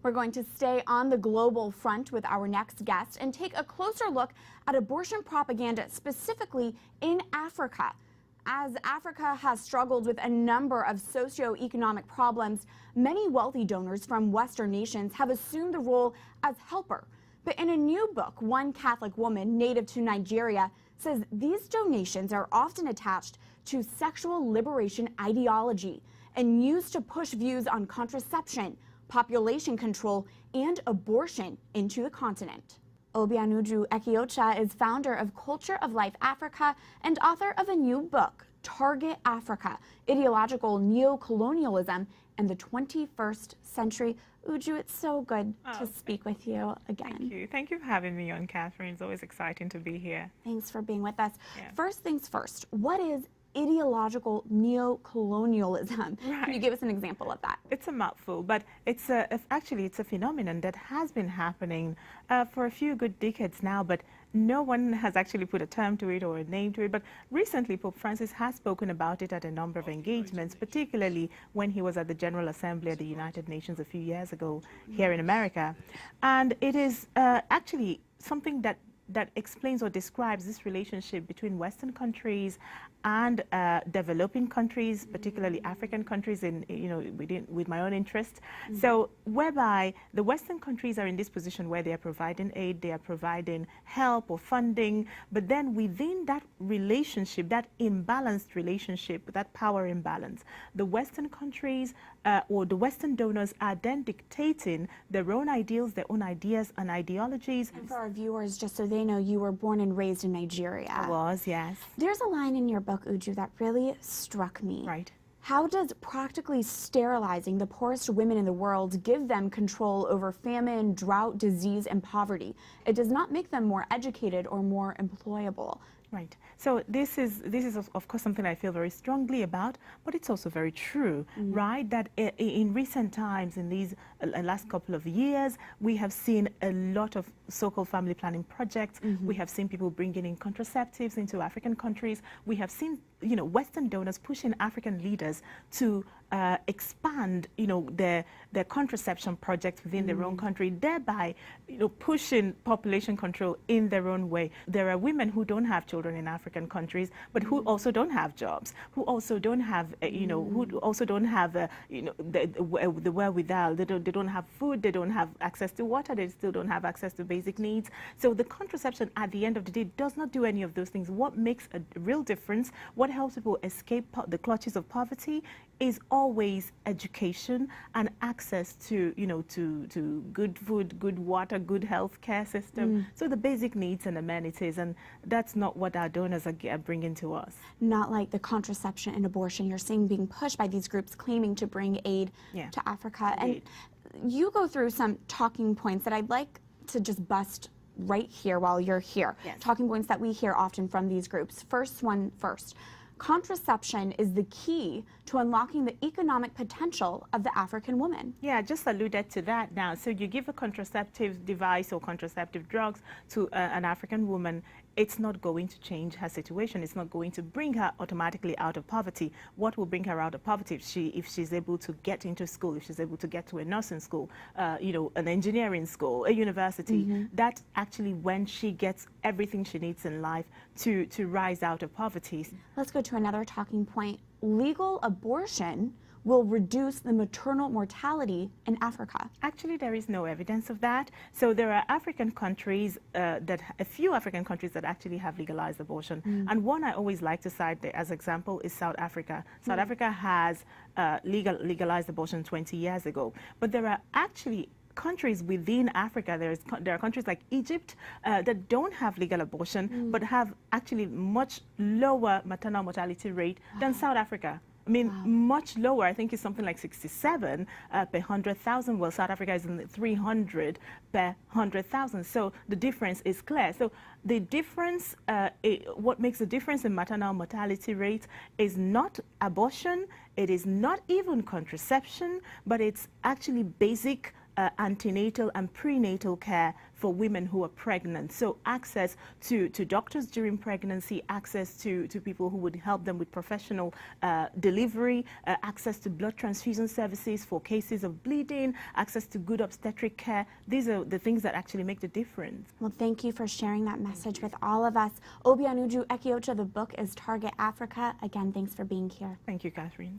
We're going to stay on the global front with our next guest and take a closer look at abortion propaganda, specifically in Africa. As Africa has struggled with a number of socioeconomic problems, many wealthy donors from Western nations have assumed the role as helper. But in a new book, one Catholic woman native to Nigeria says these donations are often attached to sexual liberation ideology and used to push views on contraception, population control, and abortion into the continent. Obianuju Ekeocha is founder of Culture of Life Africa and author of a new book, Target Africa, Ideological Neocolonialism and the 21st Century. Uju, it's so good to speak with you again. Thank you. Thank you for having me on, Catherine. It's always exciting to be here. Thanks for being with us. Yeah. First things first, what is ideological neocolonialism? Right. Can you give us an example of that? It's a mouthful, but actually it's a phenomenon that has been happening for a few good decades now, but no one has actually put a term to it or a name to it. But recently, Pope Francis has spoken about it at a number of engagements, particularly when he was at the General Assembly at the United Nations a few years ago here in America. And it is actually something that explains or describes this relationship between Western countries and developing countries, particularly African countries, with my own interest. So whereby the Western countries are in this position where they are providing aid, they are providing help or funding, but then within that relationship, that imbalanced relationship, that power imbalance, the Western countries or the Western donors are then dictating their own ideals, their own ideas and ideologies. And for our viewers, just so they know, you were born and raised in Nigeria. I was, yes. There's a line in your book, Uju, that really struck me. Right. How does practically sterilizing the poorest women in the world give them control over famine, drought, disease, and poverty? It does not make them more educated or more employable. Right. So this is of course something I feel very strongly about, but it's also very true, right? That in recent times, in these last couple of years, we have seen a lot of so-called family planning projects. We have seen people bringing in contraceptives into African countries. We have seen, Western donors pushing African leaders to expand, their contraception projects within their own country, thereby, pushing population control in their own way. There are women who don't have children in African countries, but who also don't have jobs, who also don't have, who also don't have, the wherewithal. They don't have food. They don't have access to water. They still don't have access to basic needs. So the contraception, at the end of the day, does not do any of those things. What makes a real difference, what helps people escape the clutches of poverty, is always education and access to, to good food, good water, good health care system. So the basic needs and amenities, and that's not what our donors are bringing to us. Not like the contraception and abortion you're seeing being pushed by these groups claiming to bring aid to Africa. Indeed. And you go through some talking points that I'd like to just bust right here while you're here. Yes. Talking points that we hear often from these groups. First one first. Contraception is the key to unlocking the economic potential of the African woman. Yeah, just alluded to that now. So you give a contraceptive device or contraceptive drugs to an African woman, it's not going to change her situation. It's not going to bring her automatically out of poverty. What will bring her out of poverty if she's able to get into school, if she's able to get to a nursing school, an engineering school, a university? That's actually when she gets everything she needs in life to rise out of poverty. Let's go to another talking point. Legal abortion will reduce the maternal mortality in Africa. Actually, there is no evidence of that. So there are African countries, a few African countries that actually have legalized abortion. And one I always like to cite as example is South Africa. South Africa has legalized abortion 20 years ago. But there are actually countries within Africa, there are countries like Egypt that don't have legal abortion, but have actually much lower maternal mortality rate than South Africa. I mean, much lower. I think it's something like 67 per 100,000. Well, South Africa is in the 300 per 100,000. So the difference is clear. So the difference, what makes the difference in maternal mortality rate is not abortion. It is not even contraception, but it's actually basic antenatal and prenatal care for women who are pregnant. So access to doctors during pregnancy, access to people who would help them with professional delivery, access to blood transfusion services for cases of bleeding, access to good obstetric care. These are the things that actually make the difference. Well, thank you for sharing that message with all of us. Obianuju Ekeocha, the book is Target Africa. Again, thanks for being here. Thank you, Catherine.